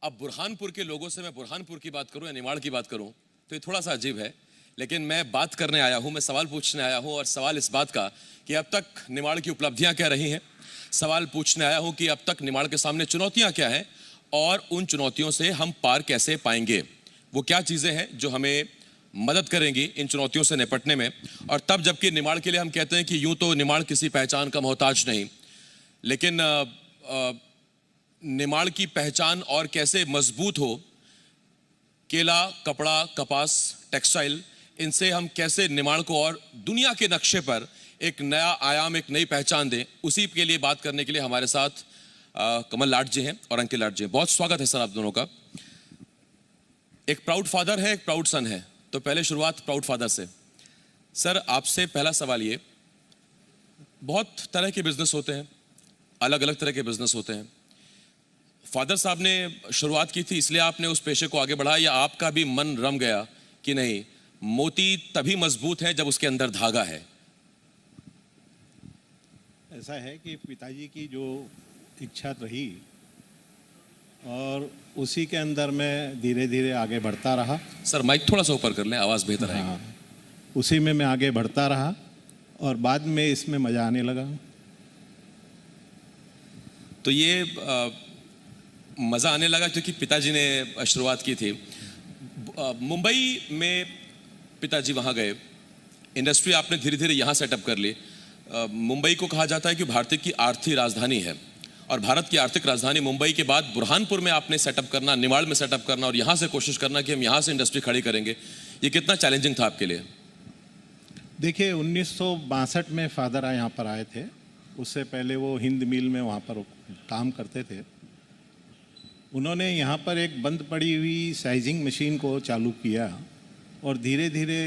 अब बुरहानपुर के लोगों से मैं बुरहानपुर की बात करूं या निमाड़ की बात करूं तो ये थोड़ा सा अजीब है, लेकिन मैं बात करने आया हूं, मैं सवाल पूछने आया हूं। और सवाल इस बात का कि अब तक निमाड़ की उपलब्धियां क्या रही हैं। सवाल पूछने आया हूं कि अब तक निमाड़ के सामने चुनौतियां क्या हैं और उन चुनौतियों से हम पार कैसे पाएंगे। वो क्या चीज़ें हैं जो हमें मदद करेंगी इन चुनौतियों से निपटने में। और तब जबकि निमाड़ के लिए हम कहते हैं कि यूं तो निमाड़ किसी पहचान का मोहताज नहीं, लेकिन निमाड़ की पहचान और कैसे मजबूत हो, केला, कपड़ा, कपास, टेक्सटाइल, इनसे हम कैसे निमाड़ को और दुनिया के नक्शे पर एक नया आयाम, एक नई पहचान दें, उसी के लिए बात करने के लिए हमारे साथ कमल लाट जी हैं और अंकित लाट जी हैं। बहुत स्वागत है सर आप दोनों का। एक प्राउड फादर है, एक प्राउड सन है, तो पहले शुरुआत प्राउड फादर से। सर आपसे पहला सवाल ये, बहुत तरह के बिजनेस होते हैं, अलग अलग तरह के बिजनेस होते हैं। फादर साहब ने शुरुआत की थी इसलिए आपने उस पेशे को आगे बढ़ाया, या आपका भी मन रम गया कि नहीं, मोती तभी मजबूत है जब उसके अंदर धागा है? ऐसा है कि पिताजी की जो इच्छा रही और उसी के अंदर मैं धीरे धीरे आगे बढ़ता रहा। सर माइक थोड़ा सा ऊपर कर लें, आवाज़ बेहतर आएगी। हाँ, उसी में मैं आगे बढ़ता रहा और बाद में इसमें मज़ा आने लगा। तो ये मज़ा आने लगा क्योंकि पिताजी ने शुरुआत की थी। मुंबई में पिताजी वहाँ गए, इंडस्ट्री आपने धीरे धीरे यहाँ सेटअप कर ली। मुंबई को कहा जाता है कि भारत की आर्थिक राजधानी है, और भारत की आर्थिक राजधानी मुंबई के बाद बुरहानपुर में आपने सेटअप करना, निमाड़ में सेटअप करना और यहाँ से कोशिश करना कि हम यहाँ से इंडस्ट्री खड़ी करेंगे, ये कितना चैलेंजिंग था आपके लिए? देखिए 1962 में फादर यहाँ पर आए थे। उससे पहले वो हिंद मिल में वहाँ पर काम करते थे। उन्होंने यहाँ पर एक बंद पड़ी हुई साइजिंग मशीन को चालू किया और धीरे धीरे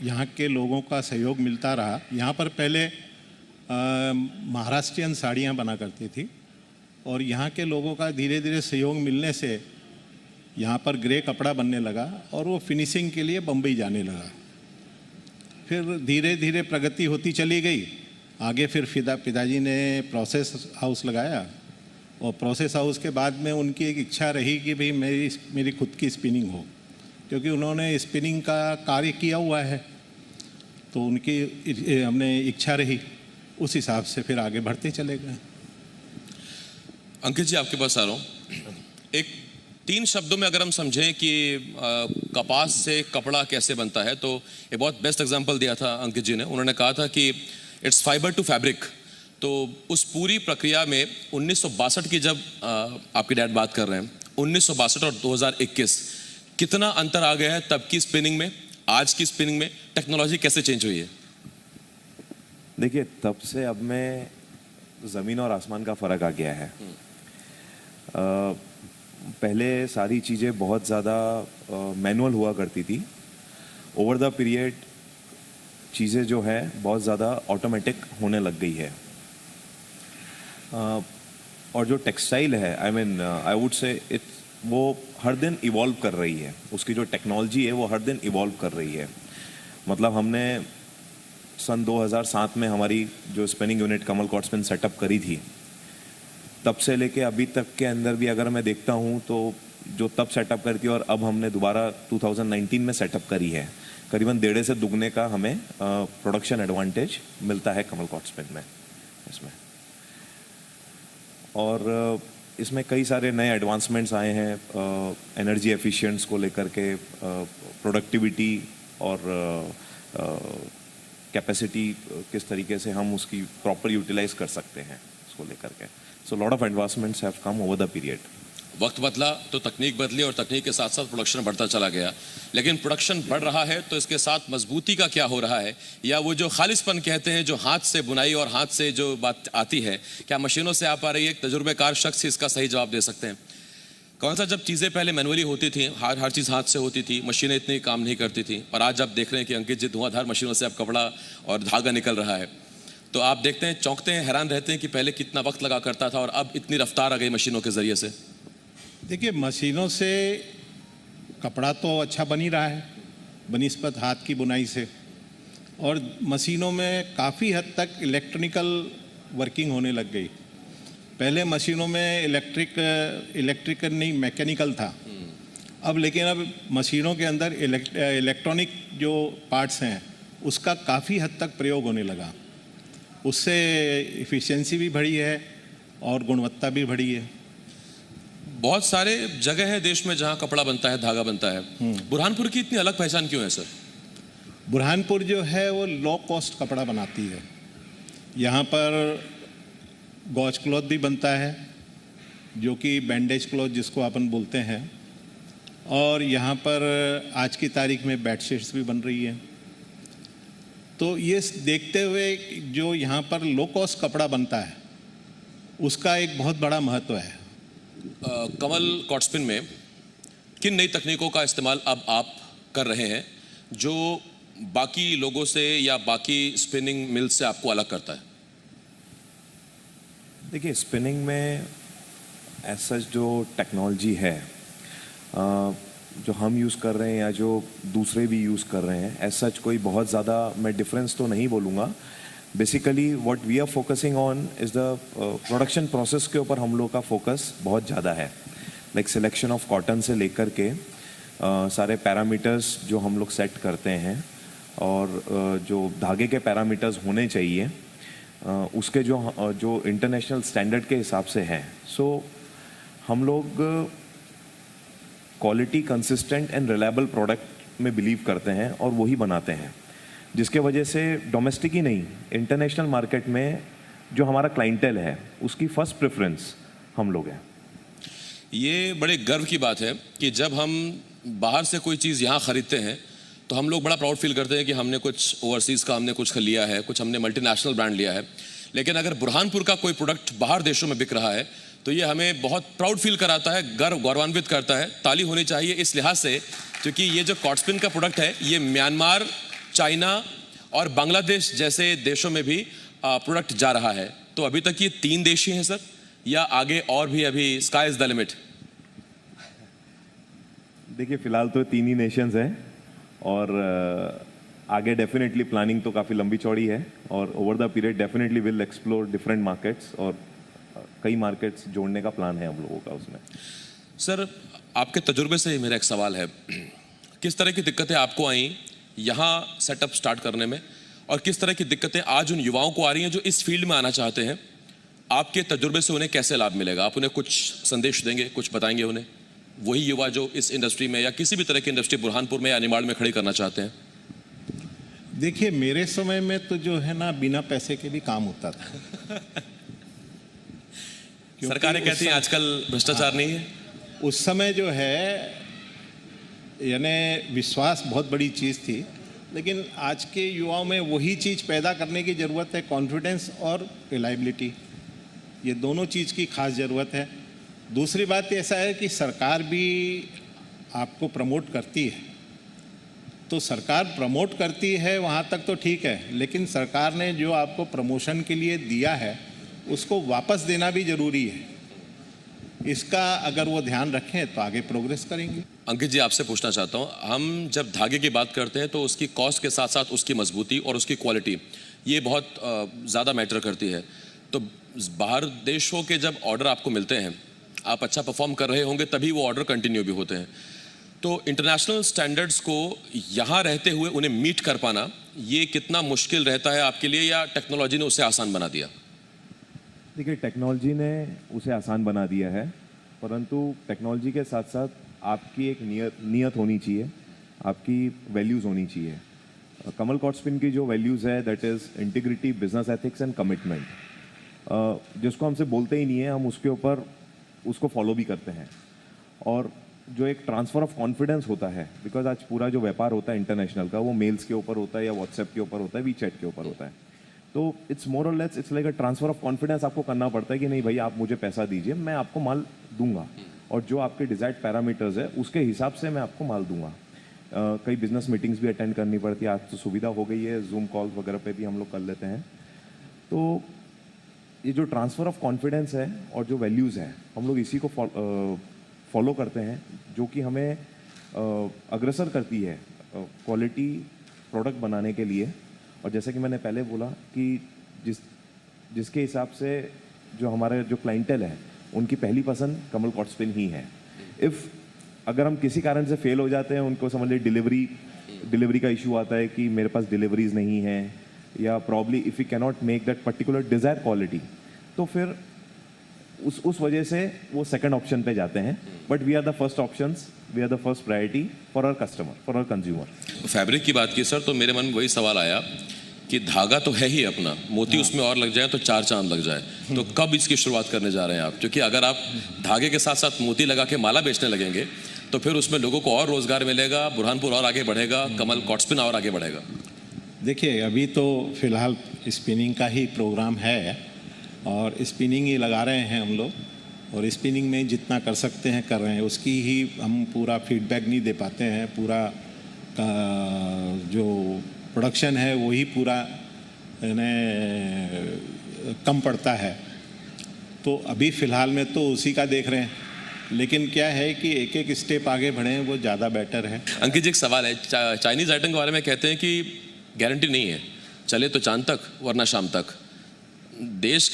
यहाँ के लोगों का सहयोग मिलता रहा। यहाँ पर पहले महाराष्ट्रियन साड़ियाँ बना करती थी और यहाँ के लोगों का धीरे धीरे सहयोग मिलने से यहाँ पर ग्रे कपड़ा बनने लगा और वो फिनिशिंग के लिए बम्बई जाने लगा। फिर धीरे धीरे प्रगति होती चली गई। आगे फिर पिताजी ने प्रोसेस हाउस लगाया और प्रोसेस हाउस के बाद में उनकी एक इच्छा रही कि भाई मेरी खुद की स्पिनिंग हो, क्योंकि उन्होंने स्पिनिंग का कार्य किया हुआ है, तो उनकी हमने इच्छा रही, उस हिसाब से फिर आगे बढ़ते चले गए। अंकित जी आपके पास आ रहा हूँ। एक 3 शब्दों में अगर हम समझें कि कपास से कपड़ा कैसे बनता है, तो एक बहुत बेस्ट एग्जांपल दिया था अंकित जी ने। उन्होंने कहा था कि इट्स फाइबर टू फैब्रिक। तो उस पूरी प्रक्रिया में 1962 की जब आपके डैड बात कर रहे हैं, 1962 और 2021 कितना अंतर आ गया है तब की स्पिनिंग में, आज की स्पिनिंग में? टेक्नोलॉजी कैसे चेंज हुई है? देखिए तब से अब में ज़मीन और आसमान का फ़र्क आ गया है। पहले सारी चीज़ें बहुत ज़्यादा मैनुअल हुआ करती थी। ओवर द पीरियड चीज़ें जो है बहुत ज़्यादा ऑटोमेटिक होने लग गई है। और जो टेक्सटाइल है, आई वुड से वो हर दिन इवॉल्व कर रही है। उसकी जो टेक्नोलॉजी है वो हर दिन इवॉल्व कर रही है। मतलब हमने सन 2007 में हमारी जो स्पिनिंग यूनिट कमल कॉट स्पिन सेटअप करी थी, तब से लेके अभी तक के अंदर भी अगर मैं देखता हूँ तो जो तब सेटअप करी थी और अब हमने दोबारा 2019 में सेटअप करी है, करीबन 1.5 से दुगने का हमें प्रोडक्शन एडवांटेज मिलता है कमल कॉट स्पिन में इसमें। और इसमें कई सारे नए एडवांसमेंट्स आए हैं एनर्जी एफिशिएंट्स को लेकर के, प्रोडक्टिविटी और कैपेसिटी किस तरीके से हम उसकी प्रॉपर यूटिलाइज कर सकते हैं उसको लेकर के। So lot of advancements have come over the period. वक्त बदला तो तकनीक बदली और तकनीक के साथ साथ प्रोडक्शन बढ़ता चला गया। लेकिन प्रोडक्शन बढ़ रहा है तो इसके साथ मजबूती का क्या हो रहा है, या वो जो खालिसपन कहते हैं, जो हाथ से बुनाई और हाथ से जो बात आती है, क्या मशीनों से आ पा रही है? एक तजुर्बेकार शख्स ही इसका सही जवाब दे सकते हैं। कौन सा, जब चीज़ें पहले मैनुअली होती थी, हर चीज़ हाथ से होती थी, मशीनें इतनी काम नहीं करती थी, और आज आप देख रहे हैं कि अंकित जी धुआंधार मशीनों से अब कपड़ा और धागा निकल रहा है, तो आप देखते हैं, चौंकते हैं, हैरान रहते हैं कि पहले कितना वक्त लगा करता था और अब इतनी रफ्तार आ गई मशीनों के ज़रिए से। देखिए मशीनों से कपड़ा तो अच्छा बन ही रहा है बनिस्बत हाथ की बुनाई से, और मशीनों में काफ़ी हद तक इलेक्ट्रॉनिकल वर्किंग होने लग गई। पहले मशीनों में इलेक्ट्रिकल नहीं मैकेनिकल था। अब लेकिन अब मशीनों के अंदर इलेक्ट्रॉनिक जो पार्ट्स हैं उसका काफ़ी हद तक प्रयोग होने लगा। उससे इफ़िशियंसी भी बढ़ी है और गुणवत्ता भी बढ़ी है। बहुत सारे जगह है देश में जहां कपड़ा बनता है, धागा बनता है। बुरहानपुर की इतनी अलग पहचान क्यों है सर? बुरहानपुर जो है वो लो कॉस्ट कपड़ा बनाती है। यहाँ पर गॉज क्लॉथ भी बनता है जो कि बैंडेज क्लॉथ जिसको अपन बोलते हैं, और यहाँ पर आज की तारीख में बेडशीट्स भी बन रही है। तो ये देखते हुए जो यहाँ पर लो कॉस्ट कपड़ा बनता है उसका एक बहुत बड़ा महत्व है। कमल कॉटस्पिन में किन नई तकनीकों का इस्तेमाल अब आप कर रहे हैं जो बाकी लोगों से या बाकी स्पिनिंग मिल से आपको अलग करता है? देखिए, स्पिनिंग में ऐसा जो टेक्नोलॉजी है जो हम यूज़ कर रहे हैं या जो दूसरे भी यूज़ कर रहे हैं, ऐसा कोई बहुत ज़्यादा मैं डिफरेंस तो नहीं बोलूँगा। Basically what we are focusing on is the production process के ऊपर हम लोग का फोकस बहुत ज़्यादा है। लाइक सिलेक्शन ऑफ कॉटन से लेकर के सारे पैरामीटर्स जो हम लोग सेट करते हैं और जो धागे के पैरामीटर्स होने चाहिए उसके जो इंटरनेशनल स्टैंडर्ड के हिसाब से हैं। सो हम लोग quality, consistent and reliable product में बिलीव करते हैं और वही बनाते हैं, जिसके वजह से डोमेस्टिक ही नहीं, इंटरनेशनल मार्केट में जो हमारा क्लाइंटेल है उसकी फर्स्ट प्रेफरेंस हम लोग हैं। ये बड़े गर्व की बात है कि जब हम बाहर से कोई चीज़ यहाँ ख़रीदते हैं तो हम लोग बड़ा प्राउड फील करते हैं कि हमने कुछ ओवरसीज़ का हमने कुछ लिया है, कुछ हमने मल्टीनेशनल ब्रांड लिया है। लेकिन अगर बुरहानपुर का कोई प्रोडक्ट बाहर देशों में बिक रहा है तो ये हमें बहुत प्राउड फील कराता है, गौरवान्वित करता है। ताली होनी चाहिए इस लिहाज से क्योंकि ये जो कॉटस्पिन का प्रोडक्ट है ये म्यांमार, चाइना और बांग्लादेश जैसे देशों में भी प्रोडक्ट जा रहा है। तो अभी तक ये 3 देश ही हैं सर, या आगे और भी अभी स्काई इज द लिमिट? देखिए, फिलहाल तो 3 ही नेशंस हैं और आगे डेफिनेटली प्लानिंग तो काफ़ी लंबी चौड़ी है और over the period definitely will explore different markets और कई मार्केट्स जोड़ने का प्लान है हम लोगों का उसमें। सर, आपके तजुर्बे से मेरा एक सवाल है, किस तरह की दिक्कतें आपको आई यहाँ सेटअप स्टार्ट करने में और किस तरह की दिक्कतें आज उन युवाओं को आ रही हैं जो इस फील्ड में आना चाहते हैं? आपके तजुर्बे से उन्हें कैसे लाभ मिलेगा? आप उन्हें कुछ संदेश देंगे, कुछ बताएंगे उन्हें, वही युवा जो इस इंडस्ट्री में या किसी भी तरह की इंडस्ट्री बुरहानपुर में या निमाड़ में खड़ी करना चाहते हैं? देखिए, मेरे समय में तो जो है ना बिना पैसे के भी काम होता था। सरकारें कहती हैं आजकल भ्रष्टाचार नहीं है। उस समय जो है यानी विश्वास बहुत बड़ी चीज़ थी, लेकिन आज के युवाओं में वही चीज़ पैदा करने की ज़रूरत है, कॉन्फिडेंस और रिलायबिलिटी। ये दोनों चीज़ की खास ज़रूरत है। दूसरी बात ऐसा है कि सरकार भी आपको प्रमोट करती है, तो सरकार प्रमोट करती है वहाँ तक तो ठीक है, लेकिन सरकार ने जो आपको प्रमोशन के लिए दिया है उसको वापस देना भी ज़रूरी है। इसका अगर वो ध्यान रखें तो आगे प्रोग्रेस करेंगे। अंकित जी, आपसे पूछना चाहता हूँ, हम जब धागे की बात करते हैं तो उसकी कॉस्ट के साथ साथ उसकी मजबूती और उसकी क्वालिटी ये बहुत ज़्यादा मैटर करती है। तो बाहर देशों के जब ऑर्डर आपको मिलते हैं, आप अच्छा परफॉर्म कर रहे होंगे तभी वो ऑर्डर कंटिन्यू भी होते हैं। तो इंटरनेशनल स्टैंडर्ड्स को यहाँ रहते हुए उन्हें मीट कर पाना ये कितना मुश्किल रहता है आपके लिए, या टेक्नोलॉजी ने उसे आसान बना दिया? देखिए, टेक्नोलॉजी ने उसे आसान बना दिया है, परंतु टेक्नोलॉजी के साथ साथ आपकी एक नियत होनी चाहिए, आपकी वैल्यूज़ होनी चाहिए। कमल कॉटस्पिन की जो वैल्यूज़ है that is integrity, business ethics and commitment, जिसको हमसे बोलते ही नहीं है, हम उसके ऊपर उसको फॉलो भी करते हैं। और जो एक ट्रांसफ़र ऑफ कॉन्फिडेंस होता है, बिकॉज आज पूरा जो व्यापार होता है इंटरनेशनल का वो मेल्स के ऊपर होता है या व्हाट्सएप के ऊपर होता है, वीचैट के ऊपर होता है। तो इट्स मोर और less it's like a transfer of confidence आपको करना पड़ता है कि नहीं भाई, आप मुझे पैसा दीजिए, मैं आपको माल दूंगा और जो आपके डिजायर्ड पैरामीटर्स है उसके हिसाब से मैं आपको माल दूंगा। कई बिजनेस मीटिंग्स भी अटेंड करनी पड़ती है, आज तो सुविधा हो गई है, जूम कॉल वगैरह पे भी हम लोग कर लेते हैं। तो ये जो ट्रांसफ़र ऑफ कॉन्फिडेंस है और जो वैल्यूज़ हैं, हम लोग इसी को फॉलो करते हैं, जो कि हमें अग्रसर करती है क्वालिटी प्रोडक्ट बनाने के लिए। और जैसे कि मैंने पहले बोला कि जिसके हिसाब से जो हमारे जो क्लाइंटेल है उनकी पहली पसंद कमल कॉट स्पिन ही है। अगर हम किसी कारण से फेल हो जाते हैं, उनको समझ लीजिए डिलीवरी का इशू आता है कि मेरे पास डिलीवरीज नहीं है, या probably if you cannot make that particular desire quality, तो फिर उस वजह से वो सेकंड ऑप्शन पे जाते हैं। But we are the first options, we are the first priority for our customer, for our consumer. Fabric की बात की सर, तो मेरे मन में वही सवाल आया कि धागा तो है ही अपना, मोती उसमें और लग जाए तो चार चांद लग जाए, तो कब इसकी शुरुआत करने जा रहे हैं आप? क्योंकि अगर आप धागे के साथ साथ मोती लगा के माला बेचने लगेंगे तो फिर उसमें लोगों को और रोजगार मिलेगा, बुरहानपुर और आगे बढ़ेगा, कमल कॉट स्पिन और आगे बढ़ेगा। देखिए, अभी तो फिलहाल स्पिनिंग का ही प्रोग्राम है और स्पिनिंग ही लगा रहे हैं हम लोग, और स्पिनिंग में जितना कर सकते हैं कर रहे हैं। उसकी ही हम पूरा फीडबैक नहीं दे पाते हैं, पूरा जो प्रोडक्शन है वही पूरा कम पड़ता है, तो अभी फ़िलहाल में तो उसी का देख रहे हैं। लेकिन क्या है कि एक एक स्टेप आगे बढ़े, वो ज़्यादा बेटर है। अंकित जी, एक सवाल है, चाइनीज़ आइटम के बारे में कहते हैं कि गारंटी नहीं है, चले तो चांद तक वरना शाम तक।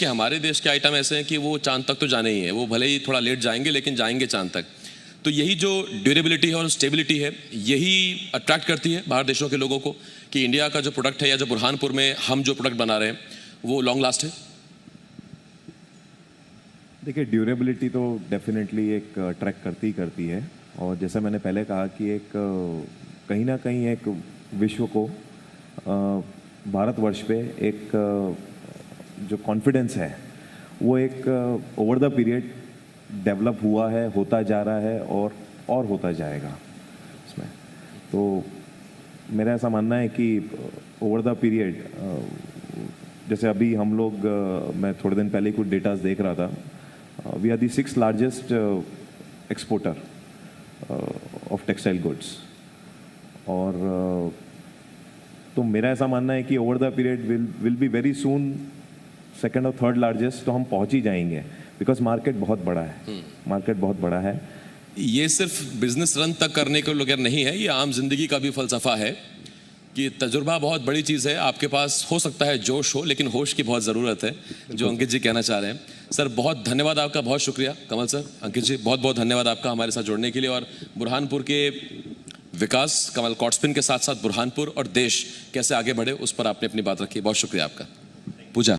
हमारे देश के आइटम ऐसे हैं कि वो चांद तक तो जाने ही है, वो भले ही थोड़ा लेट जाएंगे लेकिन जाएंगे चांद तक। तो यही जो ड्यूरेबिलिटी है और स्टेबिलिटी है, यही अट्रैक्ट करती है बाहर देशों के लोगों को कि इंडिया का जो प्रोडक्ट है या जो बुरहानपुर में हम जो प्रोडक्ट बना रहे हैं वो लॉन्ग लास्ट है। देखिए, ड्यूरेबिलिटी तो डेफिनेटली एक अट्रैक्ट करती है, और जैसे मैंने पहले कहा कि एक कहीं ना कहीं एक विश्व को भारतवर्ष पे एक जो कॉन्फिडेंस है वो एक ओवर द पीरियड डेवलप हुआ है, होता जा रहा है और होता जाएगा इसमें। तो मेरा ऐसा मानना है कि ओवर द पीरियड, जैसे अभी हम लोग मैं थोड़े दिन पहले कुछ डेटास देख रहा था, we are the 6th largest exporter of textile goods, और तो मेरा ऐसा मानना है कि over the period will be very soon second और थर्ड लार्जेस्ट, तो हम पहुंच ही जाएंगे, बिकॉज मार्केट बहुत बड़ा है, मार्केट बहुत बड़ा है। ये सिर्फ बिजनेस रन तक करने के लिए नहीं है, ये आम जिंदगी का भी फलसफा है कि तजुर्बा बहुत बड़ी चीज़ है। आपके पास हो सकता है जोश हो, लेकिन होश की बहुत ज़रूरत है, जो अंकित जी कहना चाह रहे हैं। सर, बहुत धन्यवाद आपका, बहुत शुक्रिया कमल सर। अंकित जी, बहुत बहुत धन्यवाद आपका हमारे साथ जुड़ने के लिए, और बुरहानपुर के विकास, कमल कॉट स्पिन के साथ साथ बुरहानपुर और देश कैसे आगे बढ़े उस पर आपने अपनी बात रखी। बहुत शुक्रिया आपका। पूजा।